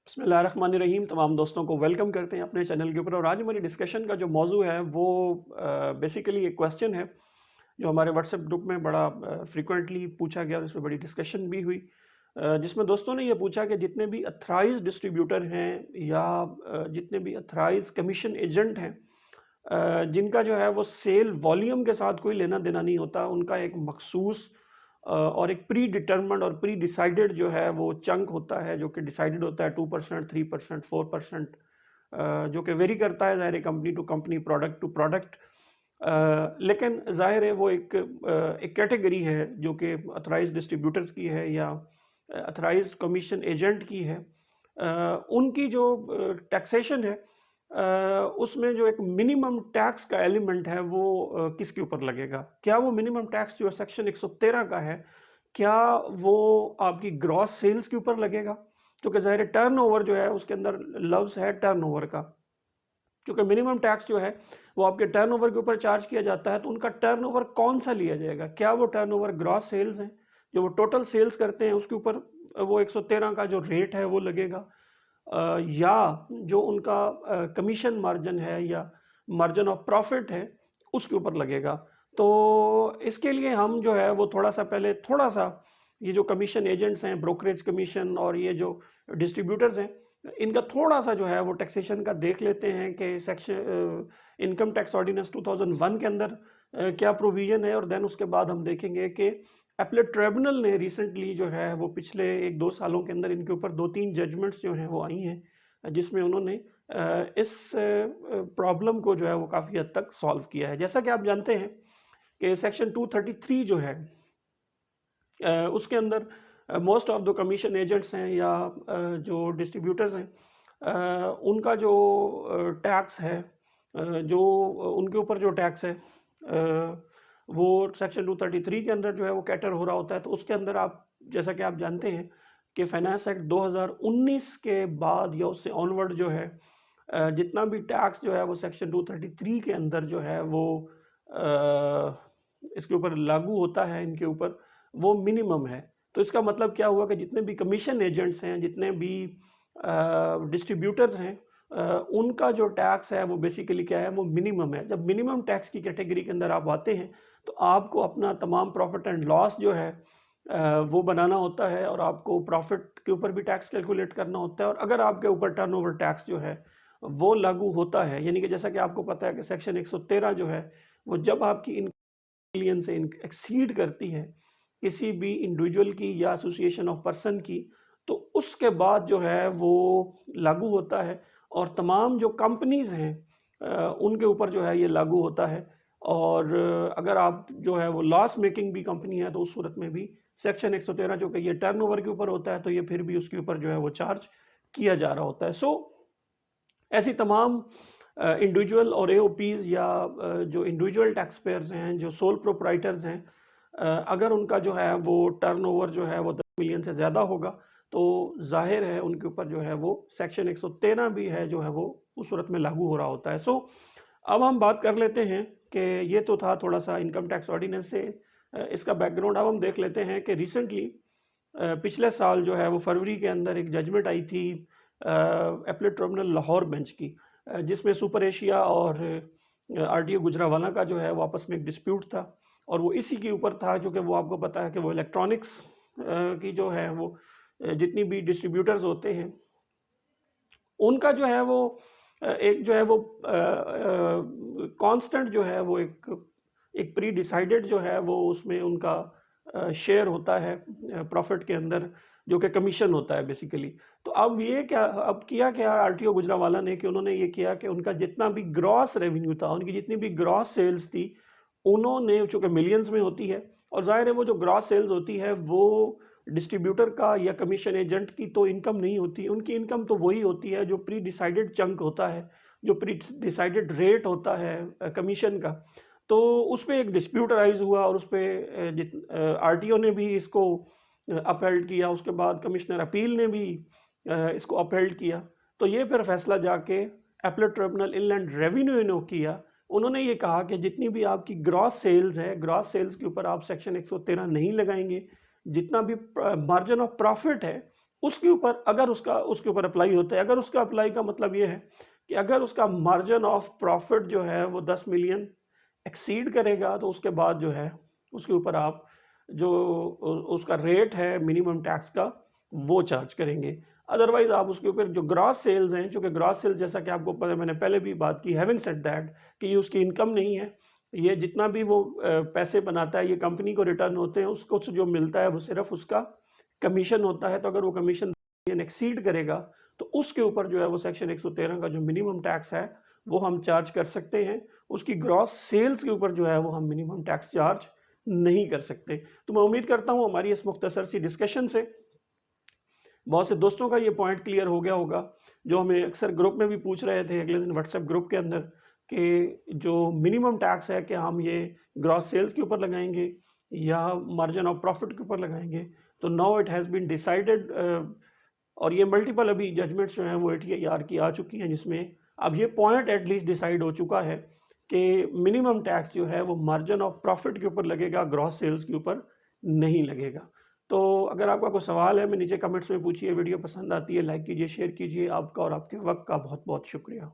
बिस्मिल्लाहिर्रहमानिर्रहीम। तमाम दोस्तों को वेलकम करते हैं अपने चैनल के ऊपर। और आज हमारी डिस्कशन का जो मौजू है वो बेसिकली एक क्वेश्चन है जो हमारे व्हाट्सएप ग्रुप में बड़ा फ्रीक्वेंटली पूछा गया और इस पर बड़ी डिस्कशन भी हुई, जिसमें दोस्तों ने ये पूछा कि जितने भी अथराइज डिस्ट्रीब्यूटर हैं या जितने भी अथराइज कमीशन एजेंट हैं, जिनका जो है वो सेल वॉल्यूम के साथ कोई लेना देना नहीं होता, उनका एक मखसूस और एक प्री डिटर्मन्ड और प्री डिसाइडेड जो है वो चंक होता है, जो कि डिसाइडेड होता है 2%, 3%, 4%, जो कि वेरी करता है ज़ाहिर है company to company, product to product. लेकिन ज़ाहिर है वो एक कैटेगरी है जो कि अथराइज डिस्ट्रीब्यूटर्स की है या अथराइज कमीशन एजेंट की है। उनकी जो टैक्सेशन है, उसमें जो एक मिनिमम टैक्स का एलिमेंट है वो किसके ऊपर लगेगा? क्या वो मिनिमम टैक्स जो सेक्शन 113 का है, क्या वो आपकी ग्रॉस सेल्स के ऊपर लगेगा? क्योंकि ज़ाहिर है टर्नओवर जो है उसके अंदर लफ्ज़ है टर्नओवर का। क्योंकि मिनिमम टैक्स जो है वो आपके टर्नओवर के ऊपर चार्ज किया जाता है, तो उनका टर्नओवर कौन सा लिया जाएगा? क्या वो टर्नओवर ग्रॉस सेल्स हैं, जो वो टोटल सेल्स करते हैं उसके ऊपर वो 113 का जो रेट है वो लगेगा, या जो उनका कमीशन मार्जिन है या मार्जिन ऑफ प्रॉफिट है उसके ऊपर लगेगा? तो इसके लिए हम जो है वो थोड़ा सा ये जो कमीशन एजेंट्स हैं, ब्रोकरेज कमीशन और ये जो डिस्ट्रीब्यूटर्स हैं, इनका थोड़ा सा जो है वो टैक्सेशन का देख लेते हैं कि सेक्शन इनकम टैक्स ऑर्डिनेंस 2001 के अंदर क्या प्रोविजन है। और देन उसके बाद हम देखेंगे कि एपलेट ट्रिब्यूनल ने रिसेंटली जो है वो पिछले 1-2 सालों के अंदर इनके ऊपर 2-3 जजमेंट्स जो हैं वो आई हैं, जिसमें उन्होंने इस प्रॉब्लम को जो है वो काफ़ी हद तक सॉल्व किया है। जैसा कि आप जानते हैं कि सेक्शन 233 जो है, उसके अंदर most of the commission agents हैं या जो डिस्ट्रीब्यूटर्स हैं, उनका जो टैक्स है, जो उनके ऊपर जो टैक्स है, वो सेक्शन 233 के अंदर जो है वो कैटर हो रहा होता है। तो उसके अंदर आप जैसा कि आप जानते हैं कि फाइनेंस एक्ट 2019 के बाद या उससे ऑनवर्ड जो है, जितना भी टैक्स जो है वो सेक्शन 233 के अंदर जो है वो इसके ऊपर लागू होता है, इनके ऊपर वो मिनिमम है। तो इसका मतलब क्या हुआ कि जितने भी कमीशन एजेंट्स हैं, जितने भी डिस्ट्रीब्यूटर्स हैं, उनका जो टैक्स है वो बेसिकली क्या है, वो मिनिमम है। जब मिनिमम टैक्स की कैटेगरी के अंदर आप आते हैं तो आपको अपना तमाम प्रॉफिट एंड लॉस जो है वो बनाना होता है और आपको प्रॉफिट के ऊपर भी टैक्स कैलकुलेट करना होता है। और अगर आपके ऊपर टर्नओवर टैक्स जो है वो लागू होता है, यानी कि जैसा कि आपको पता है कि सेक्शन 113 जो है वो जब आपकी मिलियन से एक्सीड करती है किसी भी इंडिविजुअल की या एसोसिएशन ऑफ पर्सन की, तो उसके बाद जो है वो लागू होता है और तमाम जो कंपनीज हैं उनके ऊपर जो है ये लागू होता है। और अगर आप जो है वो लॉस मेकिंग भी कंपनी है तो उस सूरत में भी सेक्शन 113 जो कि ये टर्नओवर के ऊपर होता है, तो ये फिर भी उसके ऊपर जो है वो चार्ज किया जा रहा होता है। सो ऐसी तमाम इंडिविजुअल और एओपीज़ या जो इंडिविजुअल टैक्स पेयर्स हैं, जो सोल प्रोप्राइटर्स हैं, अगर उनका जो है वो टर्नओवर जो है वो 10 मिलियन से ज़्यादा होगा, तो जाहिर है उनके ऊपर जो है वो सेक्शन 113 भी है जो है वो उस सूरत में लागू हो रहा होता है। सो अब हम बात कर लेते हैं कि ये तो था थोड़ा सा इनकम टैक्स ऑर्डिनेंस से इसका बैकग्राउंड। अब हम देख लेते हैं कि रिसेंटली पिछले साल जो है वो फरवरी के अंदर एक जजमेंट आई थी एपलेट ट्रिब्यूनल लाहौर बेंच की, जिसमें सुपर एशिया और आरटीओ गुजरावाला का जो है वो आपस में एक डिस्प्यूट था। और वो इसी के ऊपर था, जो कि वो आपको पता है कि वो इलेक्ट्रॉनिक्स की जो है वो जितनी भी डिस्ट्रीब्यूटर्स होते हैं उनका जो है वो एक जो है वो कांस्टेंट जो है वो एक प्री डिसाइडेड जो है वो उसमें उनका शेयर होता है प्रॉफिट के अंदर, जो कि कमीशन होता है बेसिकली। तो अब किया क्या आरटीओ गुजरावाला ने कि उन्होंने ये किया कि उनका जितना भी ग्रॉस रेवेन्यू था, उनकी जितनी भी ग्रॉस सेल्स थी, उन्होंने, चूंकि मिलियंस में होती है और जाहिर है वो जो ग्रॉस सेल्स होती है वो डिस्ट्रीब्यूटर का या कमीशन एजेंट की तो इनकम नहीं होती, उनकी इनकम तो वही होती है जो प्री डिसाइडेड चंक होता है, जो प्री डिसाइडेड रेट होता है कमीशन का। तो उस पर एक डिस्प्यूट राइज हुआ और उस पर आरटीओ ने भी इसको अपहेल्ड किया, उसके बाद कमिश्नर अपील ने भी इसको अपहेल्ड किया। तो ये फिर फैसला जाके एपलेट ट्रिब्यूनल इनलैंड रेवेन्यू ने किया। उन्होंने ये कहा कि जितनी भी आपकी ग्रॉस सेल्स है, ग्रॉस सेल्स के ऊपर आप सेक्शन 113 नहीं लगाएंगे, जितना भी मार्जिन ऑफ प्रॉफिट है उसके ऊपर अगर उसके ऊपर अप्लाई होता है, अगर उसका अप्लाई का मतलब ये है कि अगर उसका मार्जिन ऑफ प्रॉफिट जो है वो 10 मिलियन एक्सीड करेगा, तो उसके बाद जो है उसके ऊपर आप जो उसका रेट है मिनिमम टैक्स का वो चार्ज करेंगे। अदरवाइज आप उसके ऊपर जो ग्रॉस सेल्स हैं, चूंकि ग्रॉस सेल्स जैसा कि आपको पता है, मैंने पहले भी बात की, हैविंग सेड दैट, कि ये उसकी इनकम नहीं है, ये जितना भी वो पैसे बनाता है ये कंपनी को रिटर्न होते हैं, उसको जो मिलता है वो सिर्फ उसका कमीशन होता है। तो अगर वो कमीशन एक्सीड करेगा तो उसके ऊपर जो है वो सेक्शन 113 का जो मिनिमम टैक्स है वो हम चार्ज कर सकते हैं। उसकी ग्रॉस सेल्स के ऊपर जो है वो हम मिनिमम टैक्स चार्ज नहीं कर सकते। तो मैं उम्मीद करता हूँ हमारी इस मुख्तसर सी डिस्कशन से बहुत से दोस्तों का ये पॉइंट क्लियर हो गया होगा, जो हमें अक्सर ग्रुप में भी पूछ रहे थे अगले दिन व्हाट्सएप ग्रुप के अंदर, कि जो मिनिमम टैक्स है कि हम ये ग्रॉस सेल्स के ऊपर लगाएंगे या मार्जिन ऑफ प्रॉफिट के ऊपर लगाएंगे। तो now it has been decided, और ये मल्टीपल अभी जजमेंट्स जो हैं वो ATIR की आ चुकी हैं, जिसमें अब ये पॉइंट एटलीस्ट डिसाइड हो चुका है कि मिनिमम टैक्स जो है वो मार्जिन ऑफ प्रॉफिट के ऊपर लगेगा, ग्रॉस सेल्स के ऊपर नहीं लगेगा। तो अगर आपका कोई सवाल है मैं नीचे कमेंट्स में पूछिए। वीडियो पसंद आती है लाइक कीजिए, शेयर कीजिए। आपका और आपके वक्त का बहुत बहुत शुक्रिया।